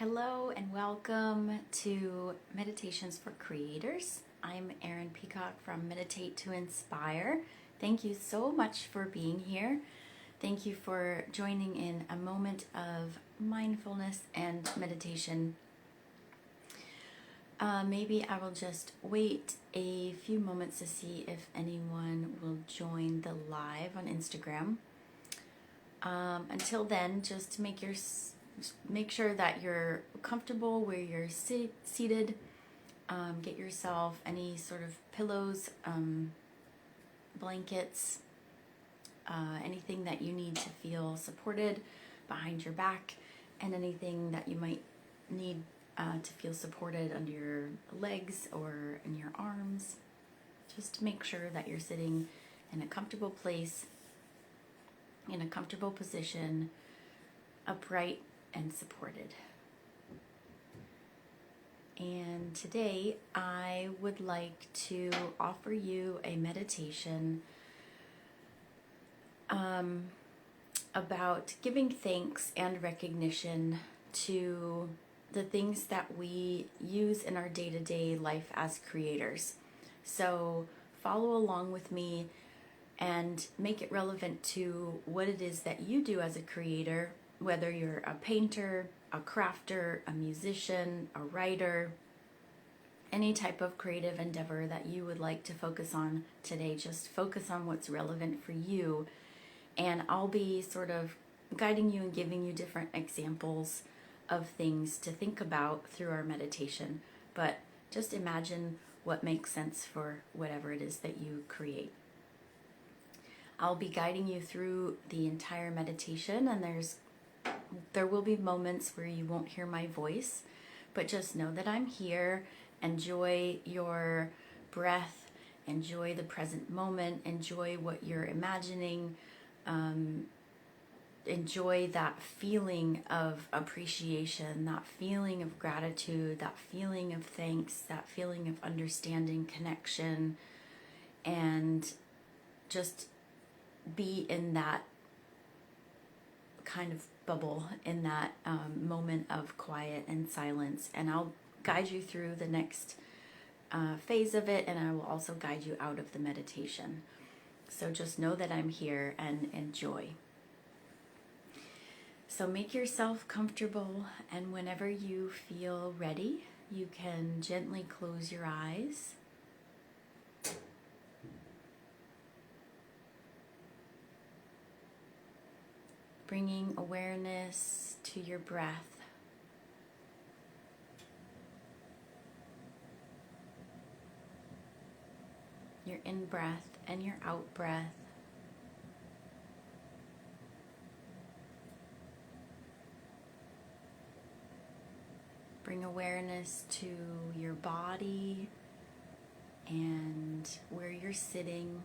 Hello and welcome to Meditations for Creators. I'm Erin Peacock from Meditate to Inspire. Thank you so much for being here. Thank you for joining in a moment of mindfulness and meditation. Maybe I will just wait a few moments to see if anyone will join the live on Instagram. Until then, just make sure that you're comfortable where you're seated. Get yourself any sort of pillows, blankets, anything that you need to feel supported behind your back, and anything that you might need to feel supported under your legs or in your arms. Just make sure that you're sitting in a comfortable place, in a comfortable position, upright and supported. And today I would like to offer you a meditation about giving thanks and recognition to the things that we use in our day-to-day life as creators. So follow along with me and make it relevant to what it is that you do as a creator, whether you're a painter, a crafter, a musician, a writer, any type of creative endeavor that you would like to focus on today. Just focus on what's relevant for you, and I'll be sort of guiding you and giving you different examples of things to think about through our meditation. But just imagine what makes sense for whatever it is that you create. I'll be guiding you through the entire meditation, and there will be moments where you won't hear my voice, but just know that I'm here. Enjoy your breath, enjoy the present moment, enjoy what you're imagining, enjoy that feeling of appreciation, that feeling of gratitude, that feeling of thanks, that feeling of understanding, connection, and just be in that kind of bubble, in that moment of quiet and silence. And I'll guide you through the next phase of it, and I will also guide you out of the meditation. So just know that I'm here and enjoy. So make yourself comfortable, and whenever you feel ready, you can gently close your eyes. Bringing awareness to your breath. Your in-breath and your out-breath. Bring awareness to your body and where you're sitting.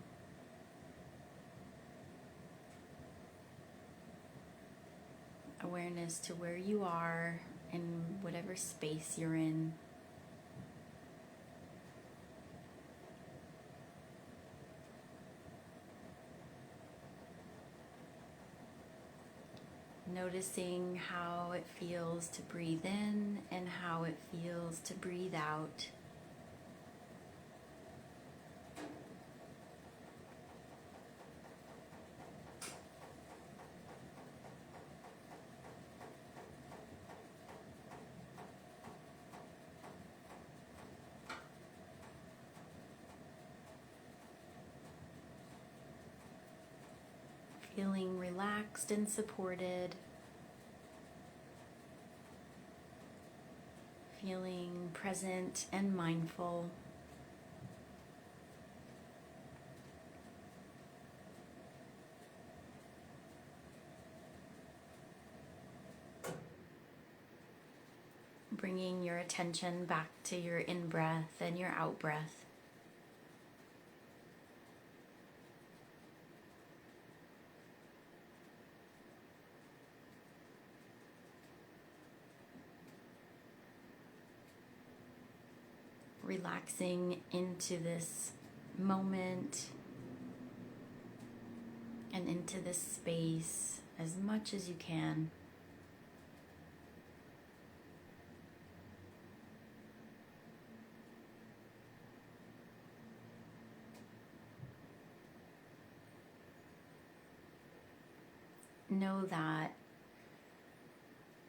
Awareness to where you are in whatever space you're in. Noticing how it feels to breathe in and how it feels to breathe out. Feeling relaxed and supported. Feeling present and mindful. Bringing your attention back to your in-breath and your out-breath. Relaxing into this moment and into this space as much as you can. know that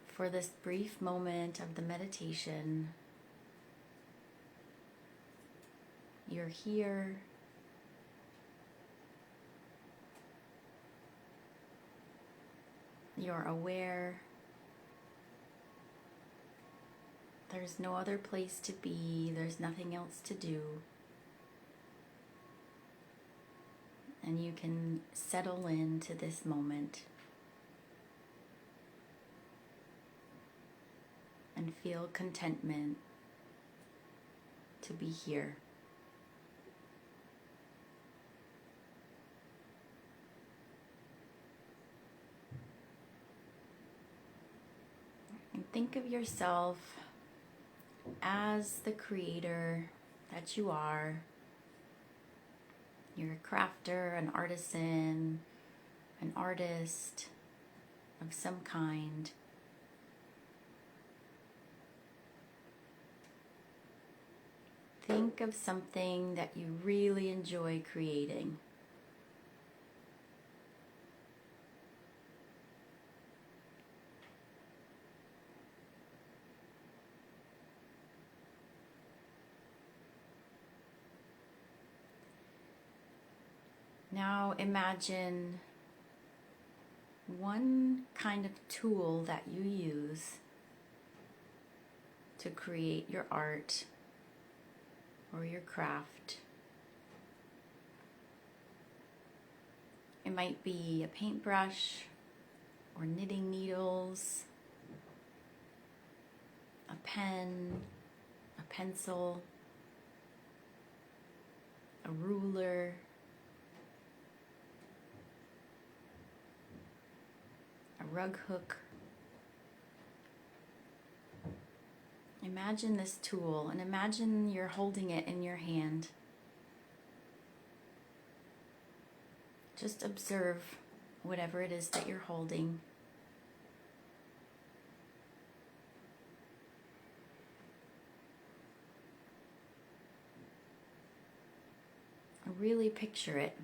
for this brief moment of the meditation, you're here. You're aware. There's no other place to be. There's nothing else to do. And you can settle into this moment and feel contentment to be here. And think of yourself as the creator that you are. You're a crafter, an artisan, an artist of some kind. Think of something that you really enjoy creating. Now imagine one kind of tool that you use to create your art or your craft. It might be a paintbrush or knitting needles, a pen, a pencil, a ruler, a rug hook. Imagine this tool and imagine you're holding it in your hand. Just observe whatever it is that you're holding. Really picture it.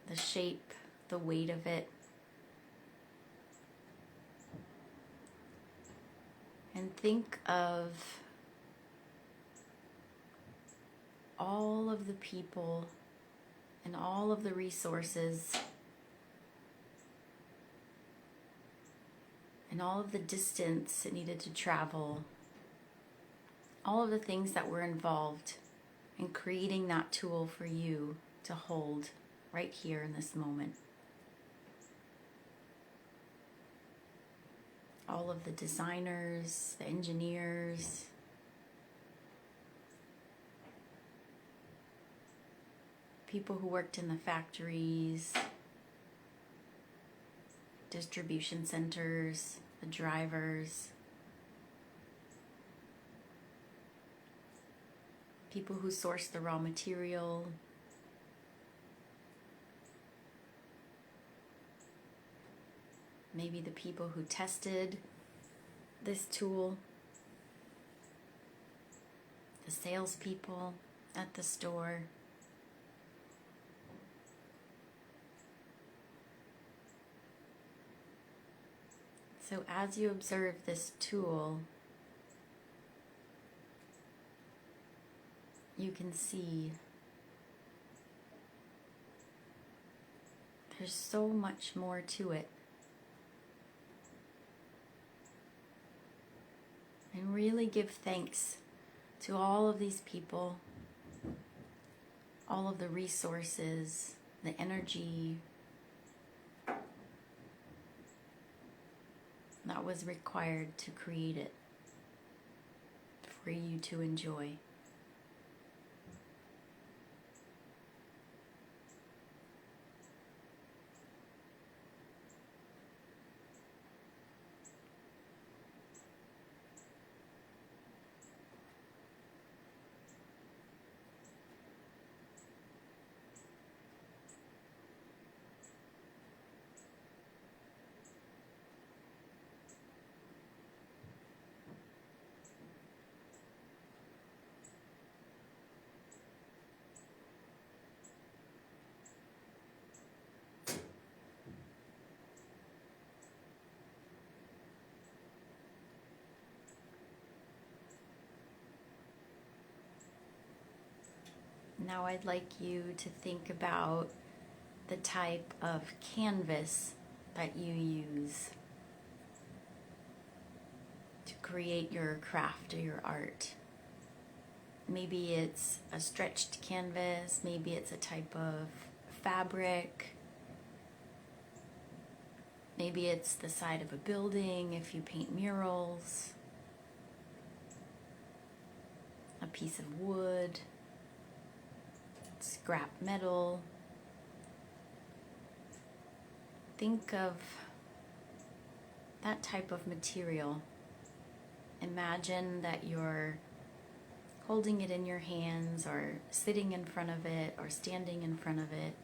The shape, the weight of it. And think of all of the people and all of the resources and all of the distance it needed to travel, all of the things that were involved in creating that tool for you to hold right here in this moment. All of the designers, the engineers, people who worked in the factories, distribution centers, the drivers, people who sourced the raw material, maybe the people who tested this tool, the salespeople at the store. So as you observe this tool, you can see there's so much more to it. And really give thanks to all of these people, all of the resources, the energy that was required to create it for you to enjoy. Now I'd like you to think about the type of canvas that you use to create your craft or your art. Maybe it's a stretched canvas, maybe it's a type of fabric, maybe it's the side of a building if you paint murals, a piece of wood, scrap metal. Think of that type of material. Imagine that you're holding it in your hands or sitting in front of it or standing in front of it.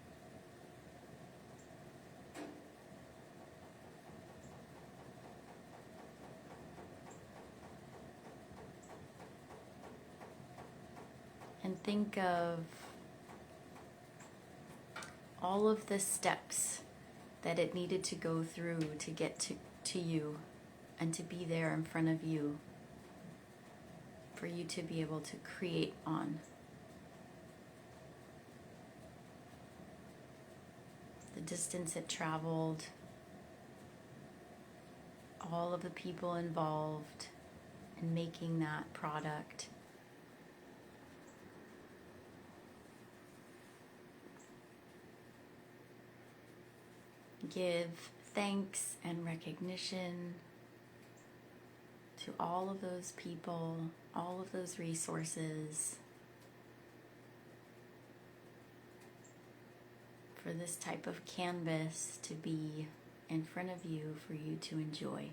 And think of all of the steps that it needed to go through to get to you and to be there in front of you for you to be able to create on. The distance it traveled, all of the people involved in making that product. Give thanks and recognition to all of those people, all of those resources for this type of canvas to be in front of you for you to enjoy.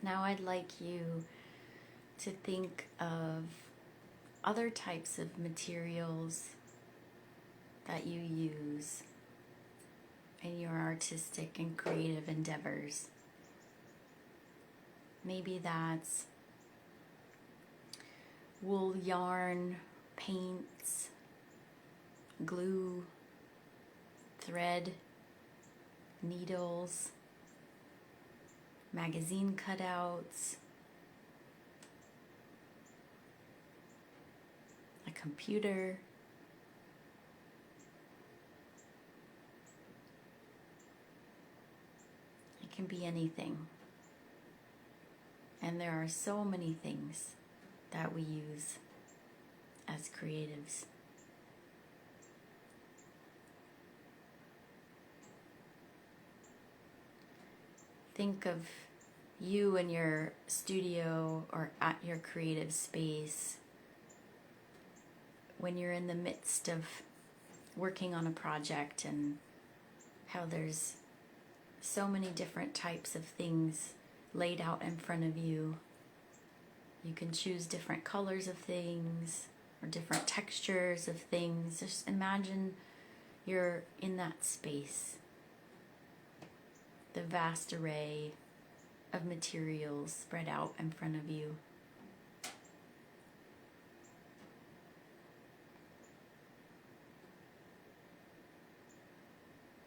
Now I'd like you to think of other types of materials that you use in your artistic and creative endeavors. Maybe that's wool yarn, paints, glue, thread, needles, magazine cutouts, a computer, it can be anything. And there are so many things that we use as creatives. Think of you in your studio or at your creative space when you're in the midst of working on a project, and how there's so many different types of things laid out in front of you. You can choose different colors of things or different textures of things. Just imagine you're in that space. The vast array of materials spread out in front of you.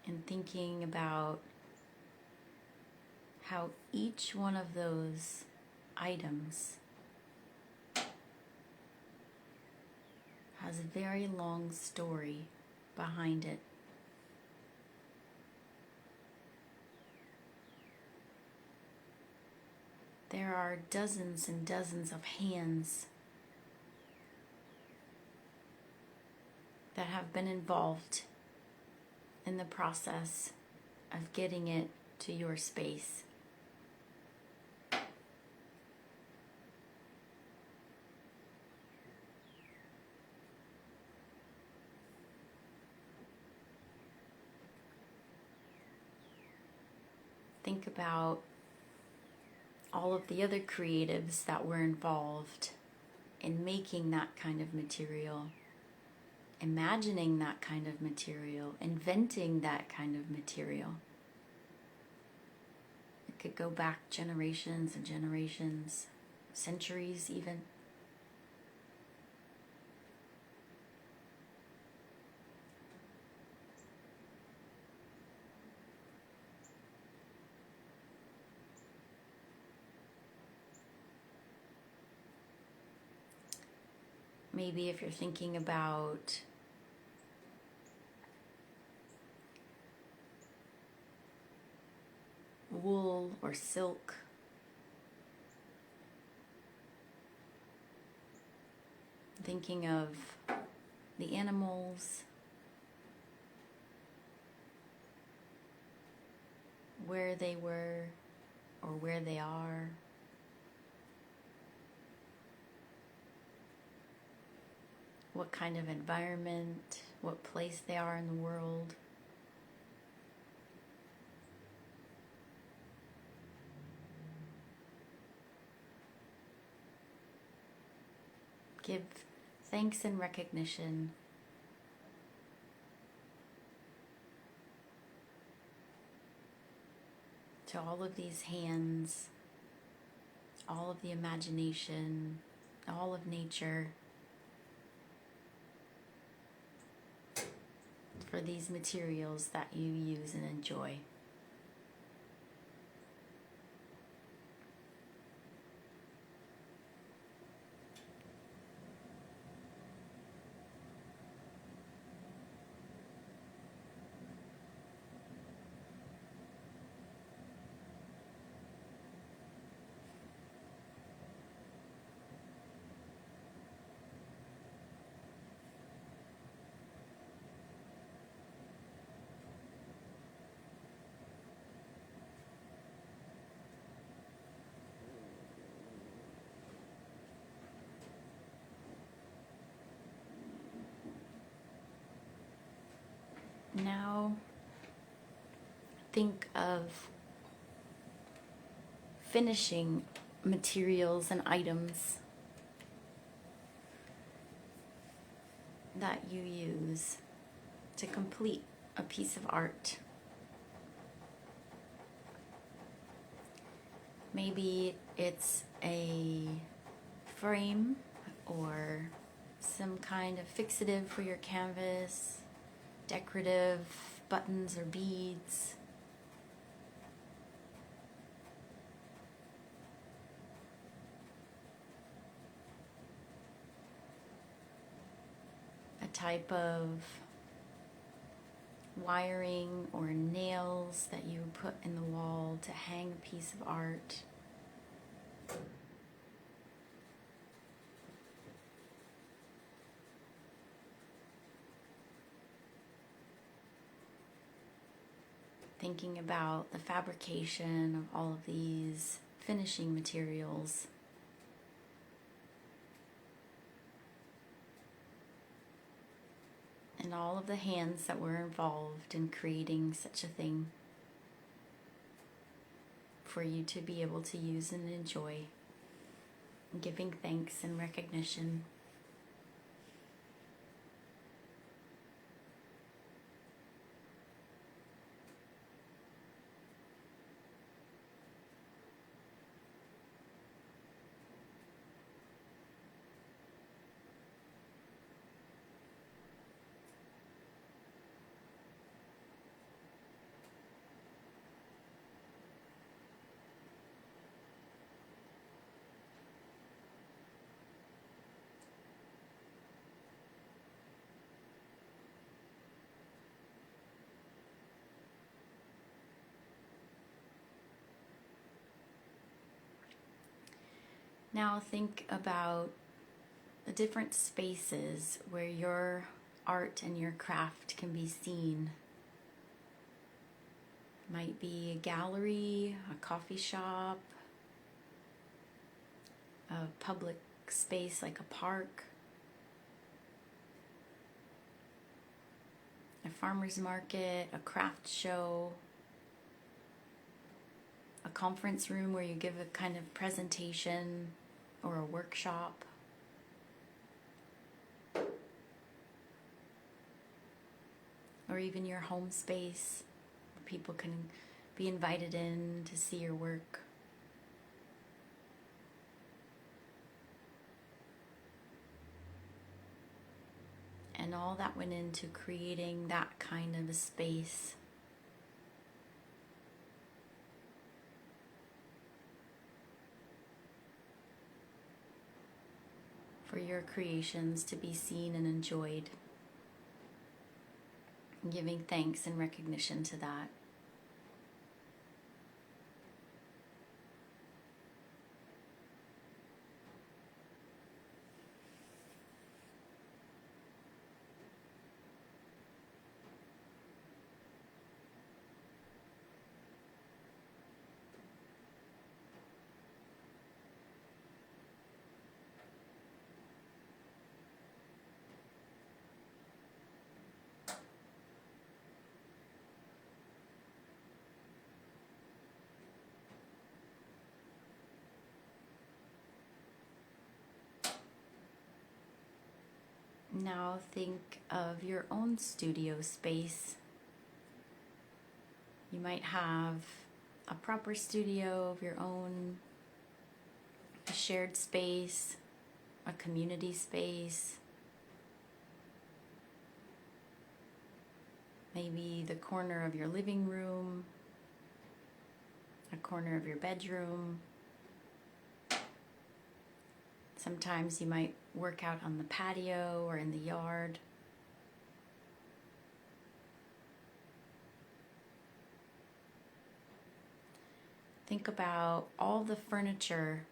And thinking about how each one of those items has a very long story behind it. There are dozens and dozens of hands that have been involved in the process of getting it to your space. Think about all of the other creatives that were involved in making that kind of material, imagining that kind of material, inventing that kind of material. It could go back generations and generations, centuries even. Maybe if you're thinking about wool or silk, thinking of the animals, where they were or where they are. What kind of environment, what place they are in the world. Give thanks and recognition to all of these hands, all of the imagination, all of nature, for these materials that you use and enjoy. Now, think of finishing materials and items that you use to complete a piece of art. Maybe it's a frame or some kind of fixative for your canvas, decorative buttons or beads. A type of wiring or nails that you put in the wall to hang a piece of art. Thinking about the fabrication of all of these finishing materials. And all of the hands that were involved in creating such a thing for you to be able to use and enjoy. Giving thanks and recognition. Now think about the different spaces where your art and your craft can be seen. It might be a gallery, a coffee shop, a public space like a park, a farmer's market, a craft show, a conference room where you give a kind of presentation or a workshop. Or even your home space where people can be invited in to see your work. And all that went into creating that kind of a space. For your creations to be seen and enjoyed. And giving thanks and recognition to that. Now think of your own studio space. You might have a proper studio of your own, a shared space, a community space, maybe the corner of your living room, a corner of your bedroom. Sometimes you might work out on the patio or in the yard. Think about all the furniture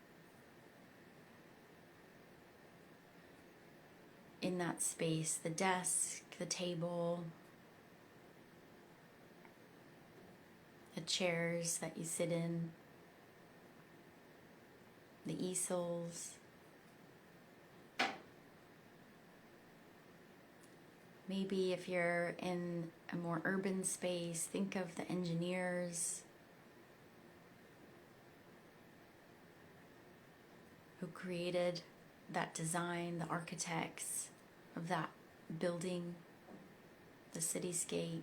in that space, the desk, the table, the chairs that you sit in, the easels. Maybe if you're in a more urban space, think of the engineers who created that design, the architects of that building, the cityscape.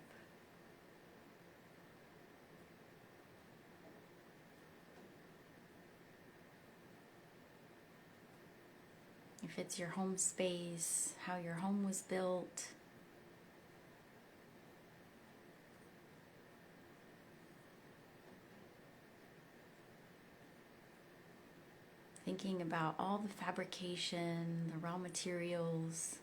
If it's your home space, how your home was built. Thinking about all the fabrication, the raw materials,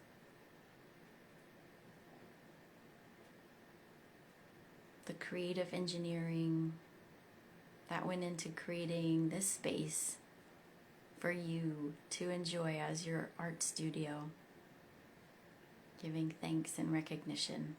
the creative engineering that went into creating this space for you to enjoy as your art studio, giving thanks and recognition.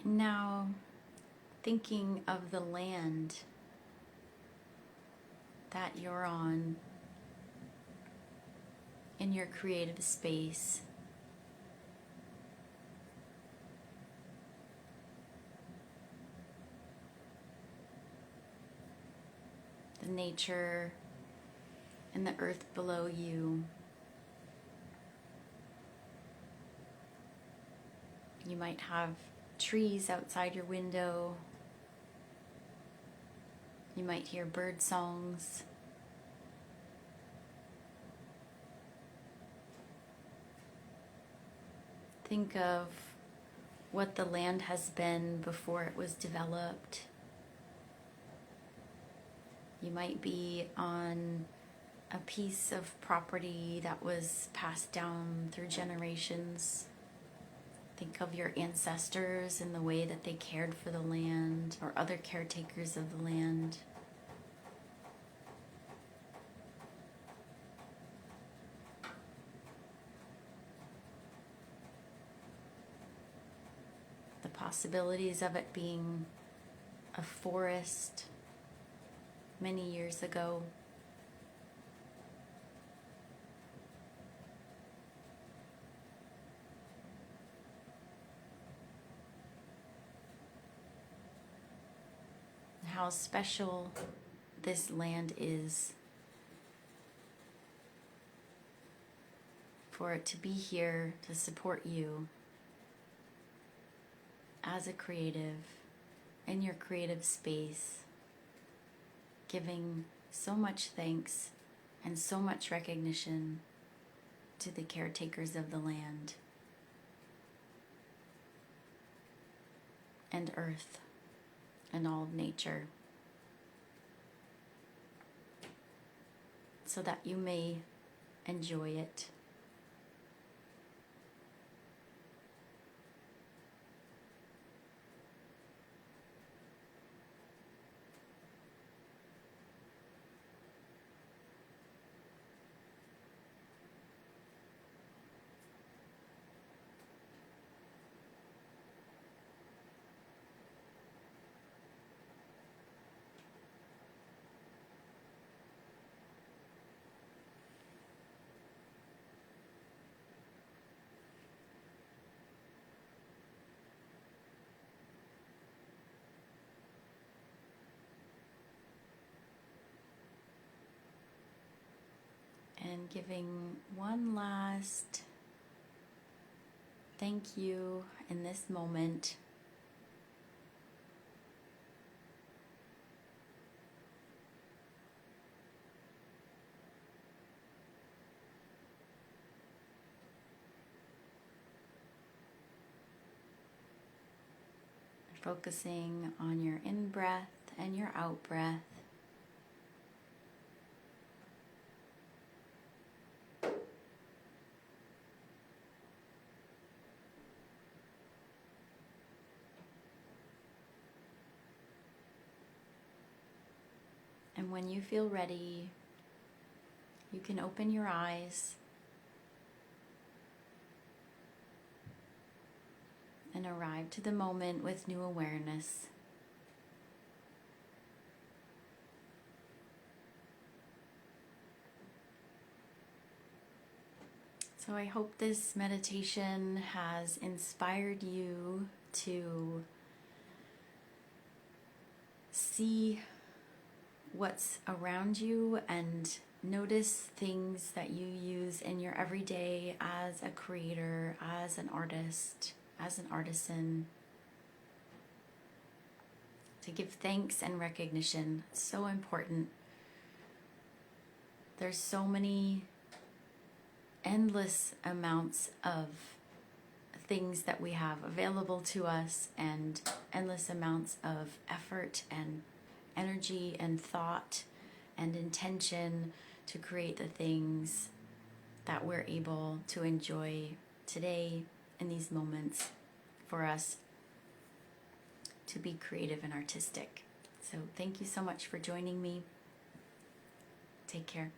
And now, thinking of the land that you're on in your creative space. The nature and the earth below you. You might have trees outside your window. You might hear bird songs. Think of what the land has been before it was developed. You might be on a piece of property that was passed down through generations. Think of your ancestors and the way that they cared for the land, or other caretakers of the land. The possibilities of it being a forest many years ago. How special this land is for it to be here to support you as a creative in your creative space, giving so much thanks and so much recognition to the caretakers of the land and earth and all of nature, so that you may enjoy it. And giving one last thank you in this moment. Focusing on your in-breath and your out-breath. And when you feel ready, you can open your eyes and arrive to the moment with new awareness. So I hope this meditation has inspired you to see what's around you and notice things that you use in your everyday as a creator, as an artist, as an artisan. To give thanks and recognition, so important. There's so many endless amounts of things that we have available to us, and endless amounts of effort and energy and thought and intention to create the things that we're able to enjoy today in these moments for us to be creative and artistic. So thank you so much for joining me. Take care.